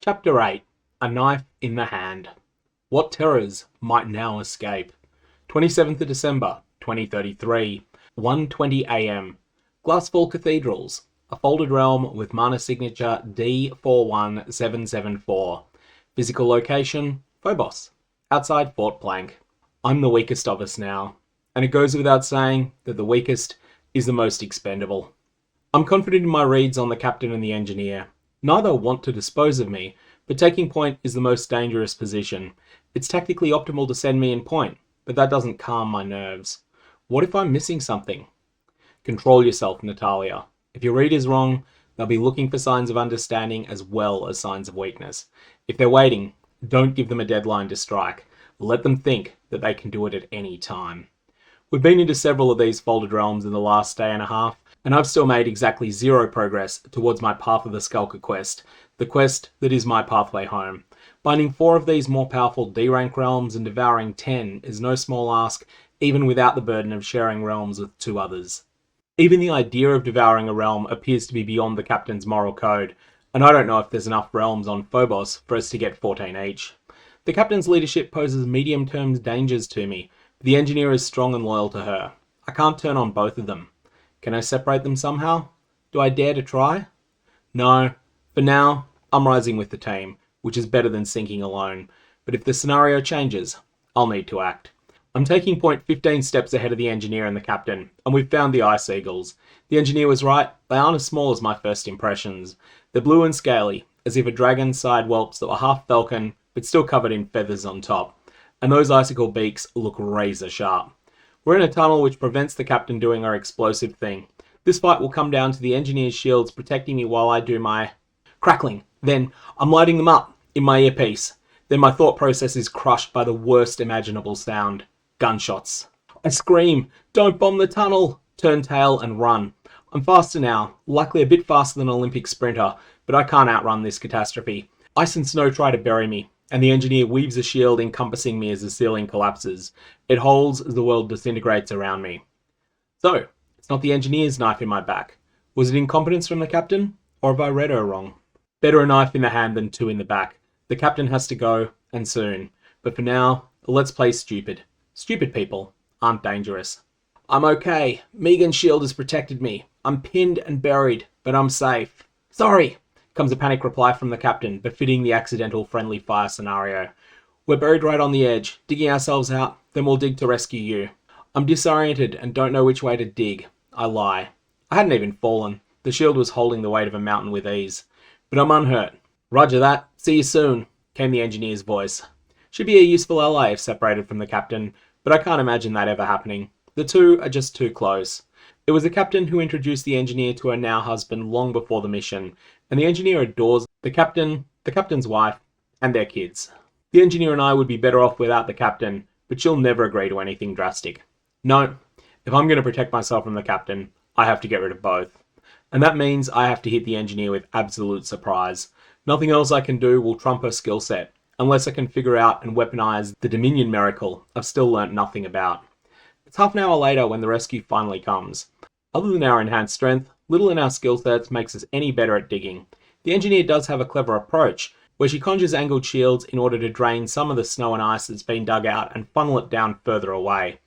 Chapter 8. A Knife in the Hand. What terrors might now escape? 27th of December, 2033, 1:20 AM. Glassfall Cathedrals. A folded realm with mana signature D41774. Physical location, Phobos. Outside Fort Plank. I'm the weakest of us now, and it goes without saying that the weakest is the most expendable. I'm confident in my reads on the captain and the engineer. Neither want to dispose of me, but taking point is the most dangerous position. It's tactically optimal to send me in point, but that doesn't calm my nerves. What if I'm missing something? Control yourself, Natalia. If your read is wrong, they'll be looking for signs of understanding as well as signs of weakness. If they're waiting, don't give them a deadline to strike. Let them think that they can do it at any time. We've been into several of these folded realms in the last day and a half, and I've still made exactly zero progress towards my Path of the Skulker quest, the quest that is my pathway home. Binding 4 of these more powerful D-rank realms and devouring 10 is no small ask, even without the burden of sharing realms with 2 others. Even the idea of devouring a realm appears to be beyond the captain's moral code, and I don't know if there's enough realms on Phobos for us to get 14 each. The captain's leadership poses medium-term dangers to me, but the engineer is strong and loyal to her. I can't turn on both of them. Can I separate them somehow? Do I dare to try? No. For now, I'm rising with the team, which is better than sinking alone. But if the scenario changes, I'll need to act. I'm taking point 15 steps ahead of the engineer and the captain, and we've found the ice eagles. The engineer was right, they aren't as small as my first impressions. They're blue and scaly, as if a dragon's side whelps that were half falcon, but still covered in feathers on top. And those icicle beaks look razor sharp. We're in a tunnel which prevents the captain doing our explosive thing. This fight will come down to the engineer's shields protecting me while I do my crackling. Then I'm lighting them up in my earpiece. Then my thought process is crushed by the worst imaginable sound. Gunshots. I scream, "Don't bomb the tunnel!" Turn tail and run. I'm faster now, likely a bit faster than an Olympic sprinter, but I can't outrun this catastrophe. Ice and snow try to bury me, and the engineer weaves a shield encompassing me as the ceiling collapses. It holds as the world disintegrates around me. So, it's not the engineer's knife in my back. Was it incompetence from the captain? Or have I read her wrong? Better a knife in the hand than 2 in the back. The captain has to go, and soon. But for now, let's play stupid. Stupid people aren't dangerous. I'm okay. Megan's shield has protected me. I'm pinned and buried, but I'm safe. Sorry, comes a panic reply from the captain, befitting the accidental friendly fire scenario. We're buried right on the edge, digging ourselves out, then we'll dig to rescue you. I'm disoriented and don't know which way to dig. I lie. I hadn't even fallen. The shield was holding the weight of a mountain with ease. But I'm unhurt. Roger that. See you soon, came the engineer's voice. Should be a useful ally if separated from the captain, but I can't imagine that ever happening. The two are just too close. It was the captain who introduced the engineer to her now husband long before the mission, and the engineer adores the captain's wife, and their kids. The engineer and I would be better off without the captain, but she'll never agree to anything drastic. No, if I'm going to protect myself from the captain, I have to get rid of both. And that means I have to hit the engineer with absolute surprise. Nothing else I can do will trump her skill set, unless I can figure out and weaponize the Dominion miracle I've still learnt nothing about. It's half an hour later when the rescue finally comes. Other than our enhanced strength, little in our skill sets makes us any better at digging. The engineer does have a clever approach, where she conjures angled shields in order to drain some of the snow and ice that's been dug out and funnel it down further away.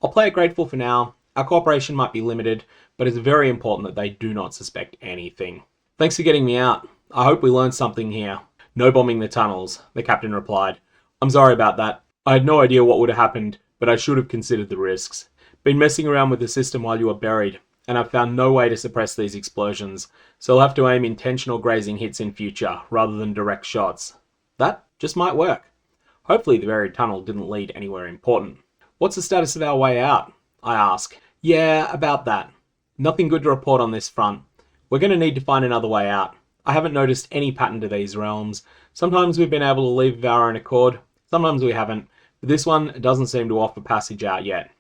I'll play it grateful for now. Our cooperation might be limited, but it's very important that they do not suspect anything. Thanks for getting me out. I hope we learned something here. No bombing the tunnels, the captain replied. I'm sorry about that. I had no idea what would have happened, but I should have considered the risks. Been messing around with the system while you were buried, and I've found no way to suppress these explosions, so I'll have to aim intentional grazing hits in future, rather than direct shots. That just might work. Hopefully the buried tunnel didn't lead anywhere important. What's the status of our way out? I ask. Yeah, about that. Nothing good to report on this front. We're going to need to find another way out. I haven't noticed any pattern to these realms. Sometimes we've been able to leave of our own accord, sometimes we haven't, but this one doesn't seem to offer passage out yet.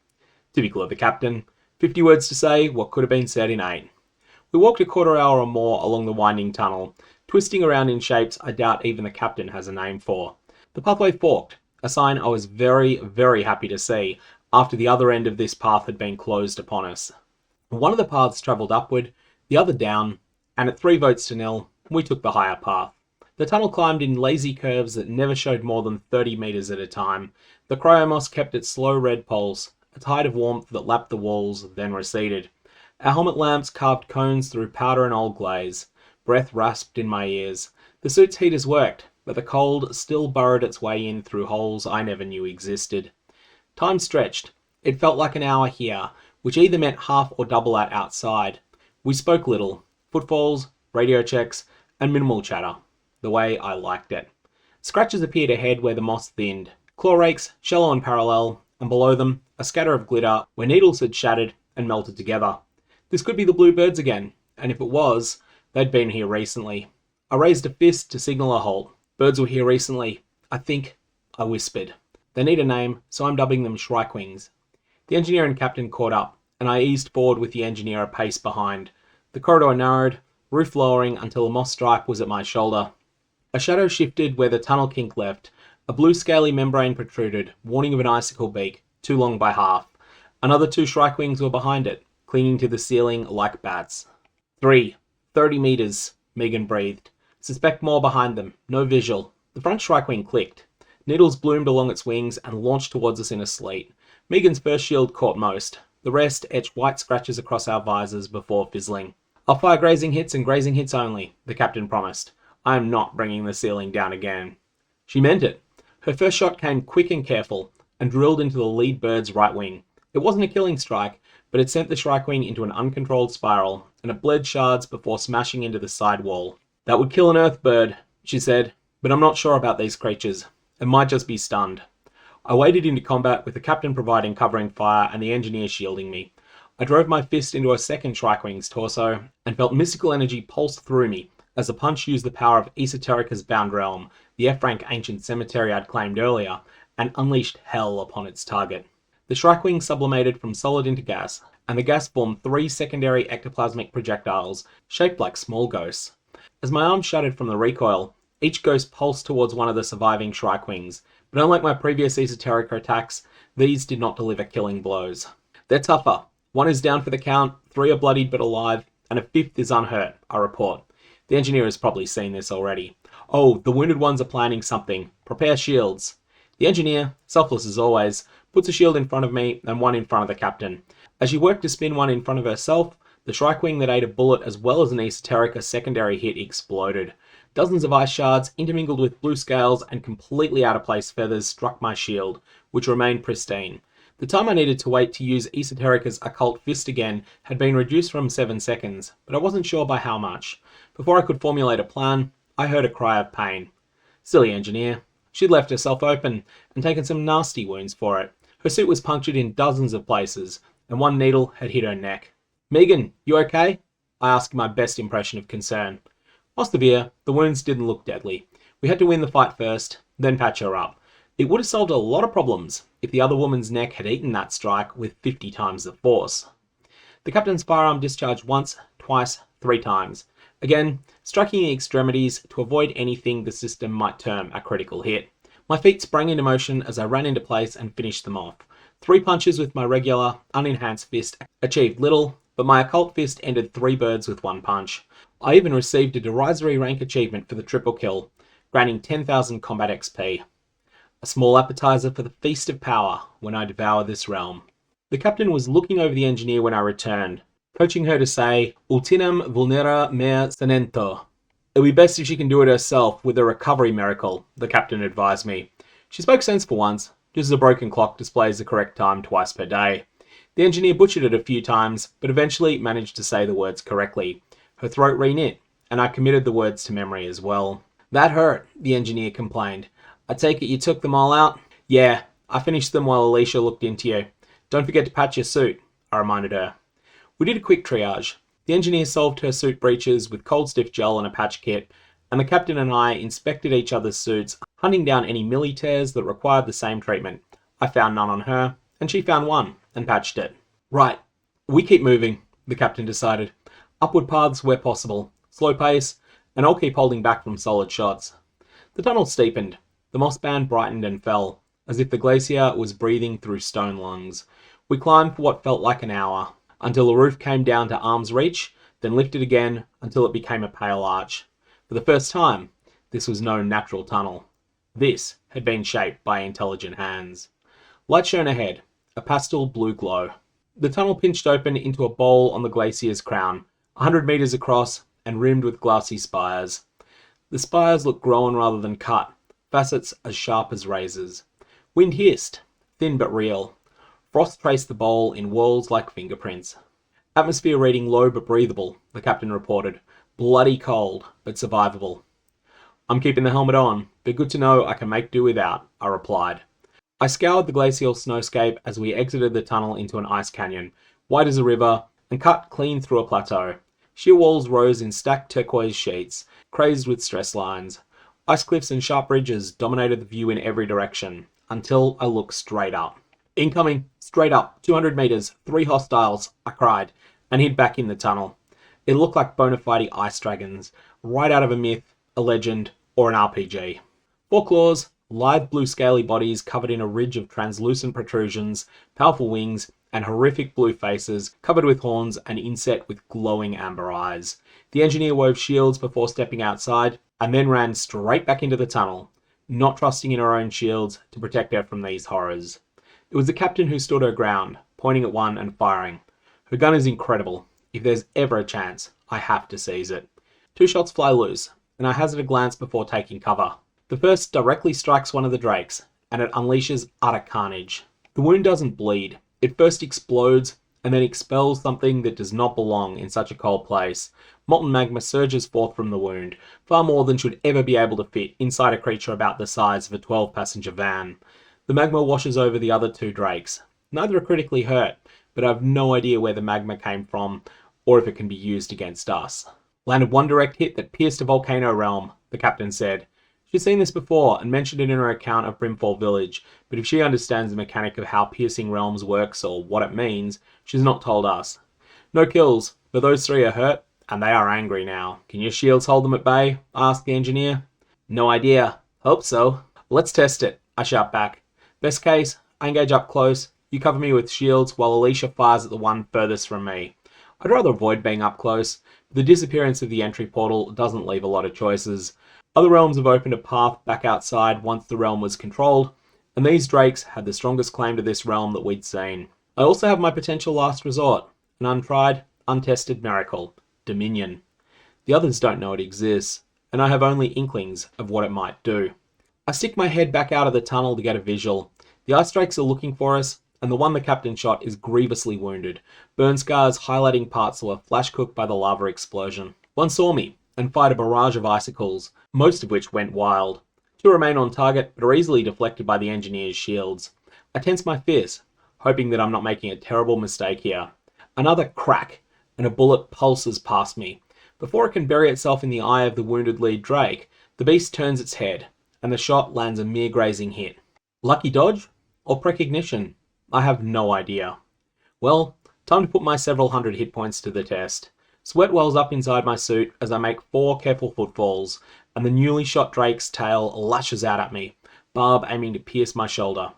Typical of the captain. 50 words to say what could have been said in 8. We walked a quarter hour or more along the winding tunnel, twisting around in shapes I doubt even the captain has a name for. The pathway forked, a sign I was very, very happy to see after the other end of this path had been closed upon us. One of the paths travelled upward, the other down, and at 3 votes to 0, we took the higher path. The tunnel climbed in lazy curves that never showed more than 30 meters at a time. The cryomos kept its slow red pulse, a tide of warmth that lapped the walls, then receded. Our helmet lamps carved cones through powder and old glaze. Breath rasped in my ears. The suit's heaters worked, but the cold still burrowed its way in through holes I never knew existed. Time stretched. It felt like an hour here, which either meant half or double that outside. We spoke little. Footfalls, radio checks, and minimal chatter. The way I liked it. Scratches appeared ahead where the moss thinned. Claw rakes, shallow and parallel, and below them, a scatter of glitter where needles had shattered and melted together. This could be the bluebirds again, and if it was, they'd been here recently. I raised a fist to signal a halt. Birds were here recently. I think, I whispered. They need a name, so I'm dubbing them Shrikewings. The engineer and captain caught up, and I eased forward with the engineer a pace behind. The corridor narrowed, roof lowering until a moss stripe was at my shoulder. A shadow shifted where the tunnel kink left. A blue scaly membrane protruded, warning of an icicle beak, too long by half. Another 2 Shrikewings were behind it, clinging to the ceiling like bats. 30 meters, Megan breathed. Suspect more behind them, no visual. The front Shrikewing clicked. Needles bloomed along its wings and launched towards us in a sleet. Megan's first shield caught most. The rest etched white scratches across our visors before fizzling. I'll fire grazing hits and grazing hits only, the captain promised. I am not bringing the ceiling down again. She meant it. Her first shot came quick and careful, and drilled into the lead bird's right wing. It wasn't a killing strike, but it sent the Shrikewing into an uncontrolled spiral, and it bled shards before smashing into the side wall. That would kill an earth bird, she said, but I'm not sure about these creatures. It might just be stunned. I waded into combat with the captain providing covering fire and the engineer shielding me. I drove my fist into a second Shrikewing's torso, and felt mystical energy pulse through me, as the punch used the power of Esoterica's bound realm, the F-rank ancient cemetery I'd claimed earlier, and unleashed hell upon its target. The Shrikewing sublimated from solid into gas, and the gas formed 3 secondary ectoplasmic projectiles, shaped like small ghosts. As my arm shuddered from the recoil, each ghost pulsed towards one of the surviving Shrikewings, but unlike my previous Esoterica attacks, these did not deliver killing blows. They're tougher. 1 is down for the count, 3 are bloodied but alive, and a 5th is unhurt, I report. The engineer has probably seen this already. Oh, the wounded ones are planning something. Prepare shields. The engineer, selfless as always, puts a shield in front of me and 1 in front of the captain. As she worked to spin 1 in front of herself, the Shrikewing that ate a bullet as well as an Esoterica secondary hit exploded. Dozens of ice shards, intermingled with blue scales and completely out of place feathers, struck my shield, which remained pristine. The time I needed to wait to use Esoterica's occult fist again had been reduced from 7 seconds, but I wasn't sure by how much. Before I could formulate a plan, I heard a cry of pain. Silly engineer. She'd left herself open and taken some nasty wounds for it. Her suit was punctured in dozens of places, and 1 needle had hit her neck. Megan, you okay? I asked in my best impression of concern. While severe, the wounds didn't look deadly. We had to win the fight first, then patch her up. It would have solved a lot of problems if the other woman's neck had eaten that strike with 50 times the force. The captain's firearm discharged once, twice, 3 times. Again, striking the extremities to avoid anything the system might term a critical hit. My feet sprang into motion as I ran into place and finished them off. 3 punches with my regular, unenhanced fist achieved little, but my occult fist ended 3 birds with 1 punch. I even received a derisory rank achievement for the triple kill, granting 10,000 combat XP. A small appetizer for the feast of power when I devour this realm. The captain was looking over the engineer when I returned, coaching her to say, Ultinam vulnera mea senento. It'll be best if she can do it herself with a recovery miracle, the captain advised me. She spoke sense for once, just as a broken clock displays the correct time twice per day. The engineer butchered it a few times, but eventually managed to say the words correctly. Her throat reknit, and I committed the words to memory as well. That hurt, the engineer complained. I take it you took them all out? Yeah, I finished them while Elishia looked into you. Don't forget to patch your suit, I reminded her. We did a quick triage. The engineer solved her suit breaches with cold stiff gel and a patch kit, and the captain and I inspected each other's suits, hunting down any milli tears that required the same treatment. I found none on her, and she found one, and patched it. Right, we keep moving, the captain decided. Upward paths where possible, slow pace, and I'll keep holding back from solid shots. The tunnel steepened. The moss band brightened and fell, as if the glacier was breathing through stone lungs. We climbed for what felt like an hour, until the roof came down to arm's reach, then lifted again until it became a pale arch. For the first time, This was no natural tunnel. This had been shaped by intelligent hands. Light shone ahead, a pastel blue glow. The tunnel pinched open into a bowl on the glacier's crown, 100 meters across and rimmed with glassy spires. The spires looked grown rather than cut, facets as sharp as razors. Wind hissed, thin but real. Frost traced the bowl in whorls like fingerprints. Atmosphere reading low but breathable, the captain reported. Bloody cold, but survivable. I'm keeping the helmet on, but good to know I can make do without, I replied. I scoured the glacial snowscape as we exited the tunnel into an ice canyon, wide as a river, and cut clean through a plateau. Sheer walls rose in stacked turquoise sheets, crazed with stress lines. Ice cliffs and sharp ridges dominated the view in every direction, until I looked straight up. Incoming, straight up, 200 meters, 3 hostiles, I cried, and hid back in the tunnel. It looked like bona fide ice dragons, right out of a myth, a legend, or an RPG. 4 claws, lithe blue scaly bodies covered in a ridge of translucent protrusions, powerful wings, and horrific blue faces covered with horns and inset with glowing amber eyes. The engineer wove shields before stepping outside, and then ran straight back into the tunnel, not trusting in her own shields to protect her from these horrors. It was the captain who stood her ground, pointing at one and firing. Her gun is incredible. If there's ever a chance, I have to seize it. 2 shots fly loose, and I hazard a glance before taking cover. The first directly strikes one of the drakes, and it unleashes utter carnage. The wound doesn't bleed. It first explodes, and then expels something that does not belong in such a cold place. Molten magma surges forth from the wound, far more than should ever be able to fit inside a creature about the size of a 12-passenger van. The magma washes over the other 2 drakes. Neither are critically hurt, but I have no idea where the magma came from, or if it can be used against us. Landed one direct hit that pierced a volcano realm, the captain said. She's seen this before and mentioned it in her account of Brimfall Village, but if she understands the mechanic of how piercing realms works or what it means, she's not told us. No kills, but those 3 are hurt, and they are angry now. Can your shields hold them at bay? Asked the engineer. No idea. Hope so. Let's test it, I shout back. Best case, I engage up close, you cover me with shields while Elishia fires at the one furthest from me. I'd rather avoid being up close, but the disappearance of the entry portal doesn't leave a lot of choices. Other realms have opened a path back outside once the realm was controlled, and these drakes had the strongest claim to this realm that we'd seen. I also have my potential last resort, an untried, untested miracle, Dominion. The others don't know it exists, and I have only inklings of what it might do. I stick my head back out of the tunnel to get a visual. The ice drakes are looking for us, and the one the captain shot is grievously wounded, burn scars highlighting parts that were flash-cooked by the lava explosion. One saw me, and fired a barrage of icicles, most of which went wild. 2 remain on target, but are easily deflected by the engineer's shields. I tense my fist, hoping that I'm not making a terrible mistake here. Another crack, and a bullet pulses past me. Before it can bury itself in the eye of the wounded lead drake, the beast turns its head, and the shot lands a mere grazing hit. Lucky dodge? Or precognition? I have no idea. Well, time to put my several hundred hit points to the test. Sweat wells up inside my suit as I make 4 careful footfalls, and the newly shot drake's tail lashes out at me, barb aiming to pierce my shoulder.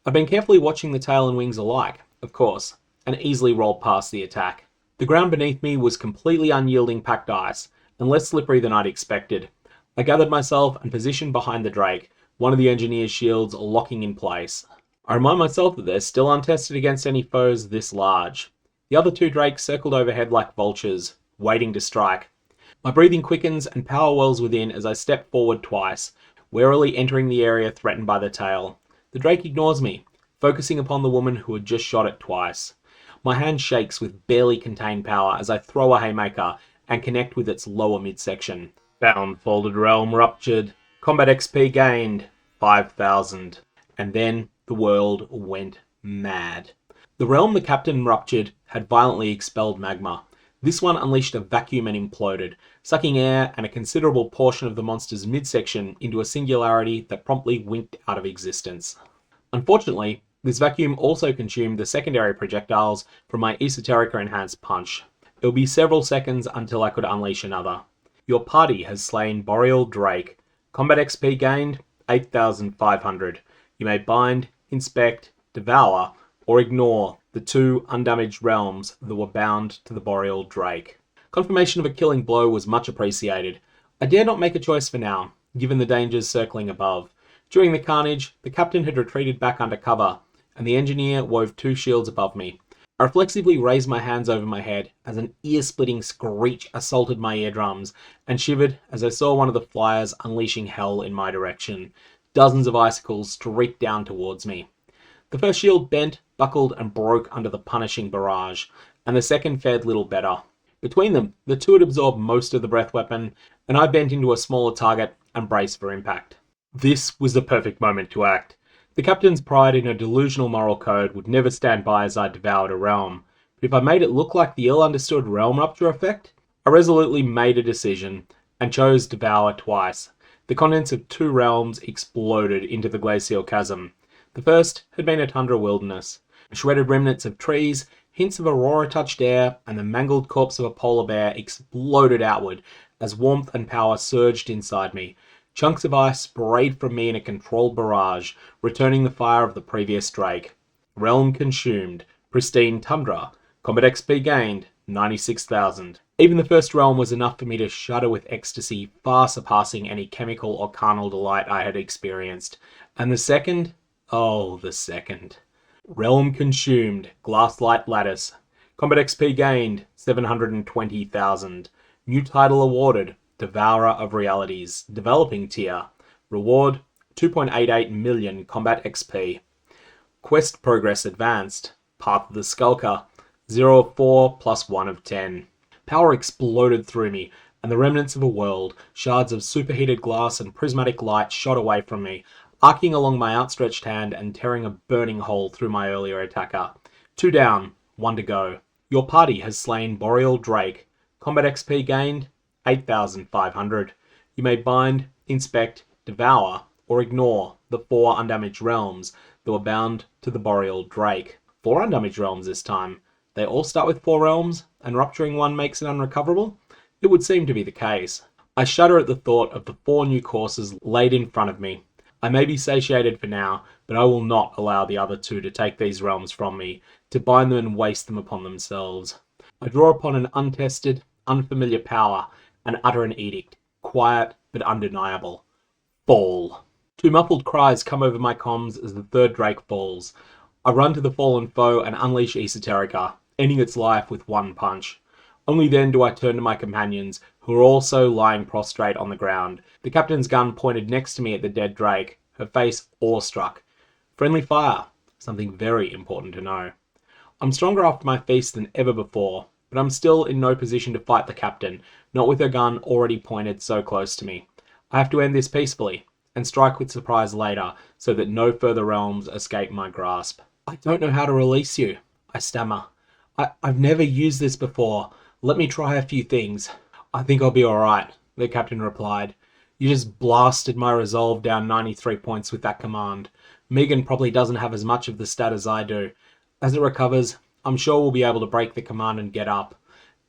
I've been carefully watching the tail and wings alike, of course, and easily rolled past the attack. The ground beneath me was completely unyielding packed ice, and less slippery than I'd expected. I gathered myself and positioned behind the drake, one of the engineer's shields locking in place. I remind myself that they're still untested against any foes this large. The other 2 drakes circled overhead like vultures, waiting to strike. My breathing quickens and power wells within as I step forward twice, warily entering the area threatened by the tail. The drake ignores me, focusing upon the woman who had just shot it twice. My hand shakes with barely contained power as I throw a haymaker and connect with its lower midsection. Bound folded realm ruptured. Combat XP gained. 5,000. And then the world went mad. The realm the captain ruptured had violently expelled magma. This one unleashed a vacuum and imploded, sucking air and a considerable portion of the monster's midsection into a singularity that promptly winked out of existence. Unfortunately, this vacuum also consumed the secondary projectiles from my Esoterica enhanced punch. It would be several seconds until I could unleash another. Your party has slain Boreal Drake. Combat XP gained, 8,500. You may bind, inspect, devour, or ignore the 2 undamaged realms that were bound to the Boreal Drake. Confirmation of a killing blow was much appreciated. I dare not make a choice for now. given the dangers circling above. During the carnage, the captain had retreated back under cover, and the engineer wove 2 shields above me. I reflexively raised my hands over my head as an ear-splitting screech assaulted my eardrums, and shivered as I saw one of the flyers unleashing hell in my direction. Dozens of icicles streaked down towards me. The first shield bent, buckled, and broke under the punishing barrage, and the second fared little better. Between them, the 2 had absorbed most of the breath weapon, and I bent into a smaller target and braced for impact. This was the perfect moment to act. The captain's pride in a delusional moral code would never stand by as I devoured a realm, but if I made it look like the ill-understood realm rupture effect, I resolutely made a decision, and chose devour twice. The contents of 2 realms exploded into the glacial chasm. The first had been a tundra wilderness. Shredded remnants of trees, hints of aurora-touched air, and the mangled corpse of a polar bear exploded outward as warmth and power surged inside me. Chunks of ice sprayed from me in a controlled barrage, returning the fire of the previous Drake. Realm consumed. Pristine tundra. Combat XP gained. 96,000. Even the first realm was enough for me to shudder with ecstasy, far surpassing any chemical or carnal delight I had experienced. And the second? Oh, the second. Realm consumed. Glasslight lattice. Combat XP gained. 720,000. New title awarded. Devourer of Realities. Developing tier. Reward 2.88 million combat XP. Quest progress advanced. Path of the Skulker. 0 of 4 plus 1 of 10. Power exploded through me, and the remnants of a world, shards of superheated glass and prismatic light shot away from me, arcing along my outstretched hand and tearing a burning hole through my earlier attacker. 2 down, 1 to go. Your party has slain Boreal Drake. Combat XP gained 8,500. You may bind, inspect, devour, or ignore the 4 undamaged realms that were bound to the Boreal Drake. 4 undamaged realms this time. They all start with 4 realms, and rupturing one makes it unrecoverable? It would seem to be the case. I shudder at the thought of the 4 new courses laid in front of me. I may be satiated for now, but I will not allow the other 2 to take these realms from me, to bind them and waste them upon themselves. I draw upon an untested, unfamiliar power, and utter an edict, quiet but undeniable. Fall. 2 muffled cries come over my comms as the 3rd Drake falls. I run to the fallen foe and unleash Esoterica, ending its life with 1 punch. Only then do I turn to my companions, who are also lying prostrate on the ground. The captain's gun pointed next to me at the dead Drake, her face awestruck. Friendly fire, something very important to know. I'm stronger after my feast than ever before, but I'm still in no position to fight the captain, not with her gun already pointed so close to me. I have to end this peacefully, and strike with surprise later, so that no further realms escape my grasp. I don't know how to release you, I stammer. I've never used this before. Let me try a few things. I think I'll be alright, the captain replied. You just blasted my resolve down 93 points with that command. Megan probably doesn't have as much of the stat as I do. As it recovers, I'm sure we'll be able to break the command and get up.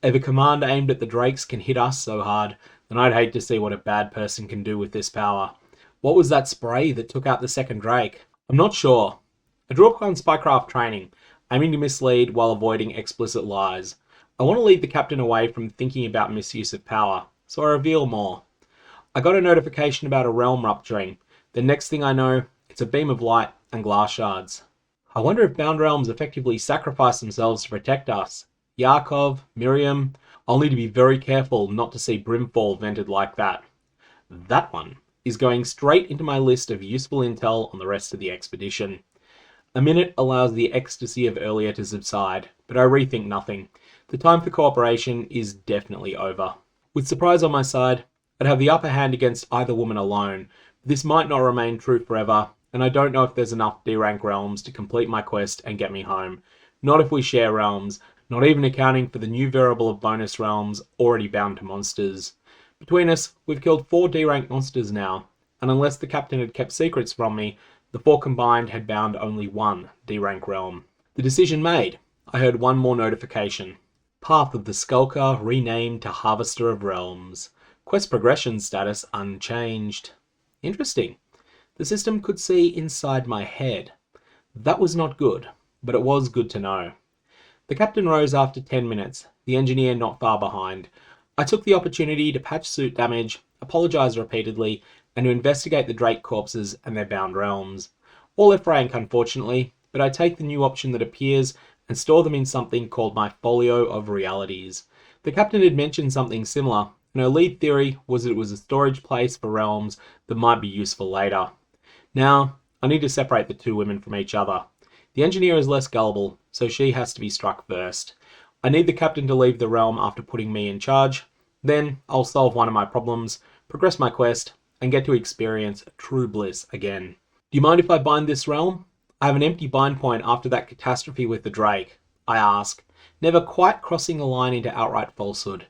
If a command aimed at the Drakes can hit us so hard, then I'd hate to see what a bad person can do with this power. What was that spray that took out the 2nd Drake? I'm not sure. I drew upon spycraft training, aiming to mislead while avoiding explicit lies. I want to lead the captain away from thinking about misuse of power, so I reveal more. I got a notification about a realm rupturing. The next thing I know, it's a beam of light and glass shards. I wonder if bound realms effectively sacrifice themselves to protect us. Yakov, Miriam, I'll need to be very careful not to see Brimfall vented like that. That one is going straight into my list of useful intel on the rest of the expedition. A minute allows the ecstasy of earlier to subside, but I rethink nothing. The time for cooperation is definitely over. With surprise on my side, I'd have the upper hand against either woman alone. This might not remain true forever, and I don't know if there's enough D-rank realms to complete my quest and get me home. Not if we share realms, not even accounting for the new variable of bonus realms already bound to monsters. Between us, we've killed 4 D-rank monsters now, and unless the captain had kept secrets from me, the 4 combined had bound only 1 D-rank realm. The decision made, I heard one more notification. Path of the Skulker renamed to Harvester of Realms. Quest progression status unchanged. Interesting. The system could see inside my head. That was not good, but it was good to know. The captain rose after 10 minutes, the engineer not far behind. I took the opportunity to patch suit damage, apologise repeatedly, and to investigate the Drake corpses and their bound realms. All F rank, unfortunately, but I take the new option that appears and store them in something called my Folio of Realities. The captain had mentioned something similar, and her lead theory was that it was a storage place for realms that might be useful later. Now, I need to separate the two women from each other. The engineer is less gullible, so she has to be struck first. I need the captain to leave the realm after putting me in charge. Then I'll solve one of my problems, progress my quest, and get to experience true bliss again. Do you mind if I bind this realm? I have an empty bind point after that catastrophe with the Drake, I ask, never quite crossing a line into outright falsehood.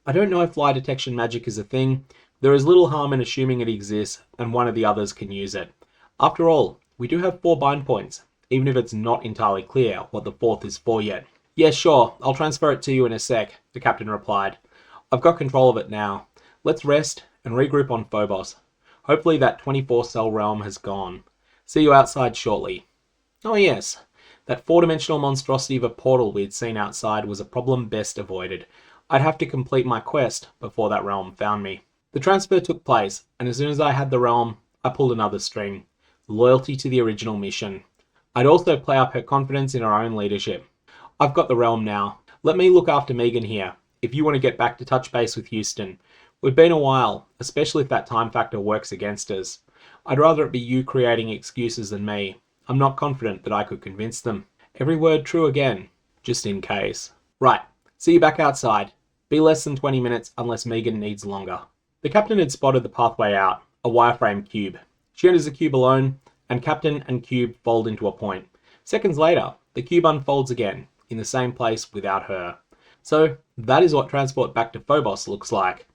I don't know if lie detection magic is a thing. There is little harm in assuming it exists, and one of the others can use it. After all, we do have 4 bind points, even if it's not entirely clear what the 4th is for yet. Yeah, sure, I'll transfer it to you in a sec, the captain replied. I've got control of it now. Let's rest and regroup on Phobos. Hopefully that 24-cell realm has gone. See you outside shortly. Oh yes, that 4-dimensional monstrosity of a portal we had seen outside was a problem best avoided. I'd have to complete my quest before that realm found me. The transfer took place, and as soon as I had the realm, I pulled another string. Loyalty to the original mission. I'd also play up her confidence in her own leadership. I've got the realm now. Let me look after Megan here, if you want to get back to touch base with Houston. We've been a while, especially if that time factor works against us. I'd rather it be you creating excuses than me. I'm not confident that I could convince them. Every word true again, just in case. Right, see you back outside. Be less than 20 minutes unless Megan needs longer. The captain had spotted the pathway out, a wireframe cube. She enters the cube alone, and captain and cube fold into a point. Seconds later, the cube unfolds again, in the same place without her. So, that is what transport back to Phobos looks like.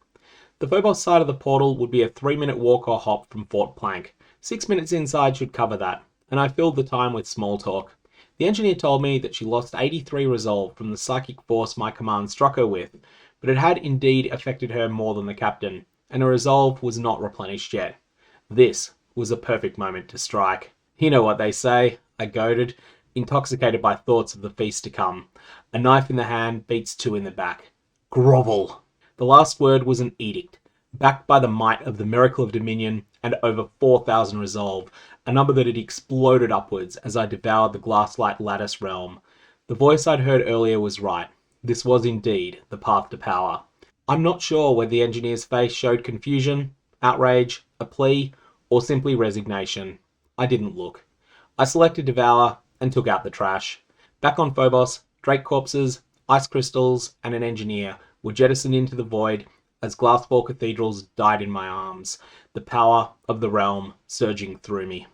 The Phobos side of the portal would be a 3-minute walk or hop from Fort Plank. 6 minutes inside should cover that, and I filled the time with small talk. The engineer told me that she lost 83 resolve from the psychic force my command struck her with, but it had indeed affected her more than the captain, and her resolve was not replenished yet. This was a perfect moment to strike. You know what they say, I goaded, intoxicated by thoughts of the feast to come. A knife in the hand beats 2 in the back. Grovel! The last word was an edict, backed by the might of the Miracle of Dominion and over 4,000 resolve, a number that had exploded upwards as I devoured the glass-light lattice realm. The voice I'd heard earlier was right. This was indeed the path to power. I'm not sure whether the engineer's face showed confusion, outrage, a plea, or simply resignation. I didn't look. I selected Devour and took out the trash. Back on Phobos, Drake corpses, ice crystals, and an engineer were jettisoned into the void as glassball cathedrals died in my arms, the power of the realm surging through me.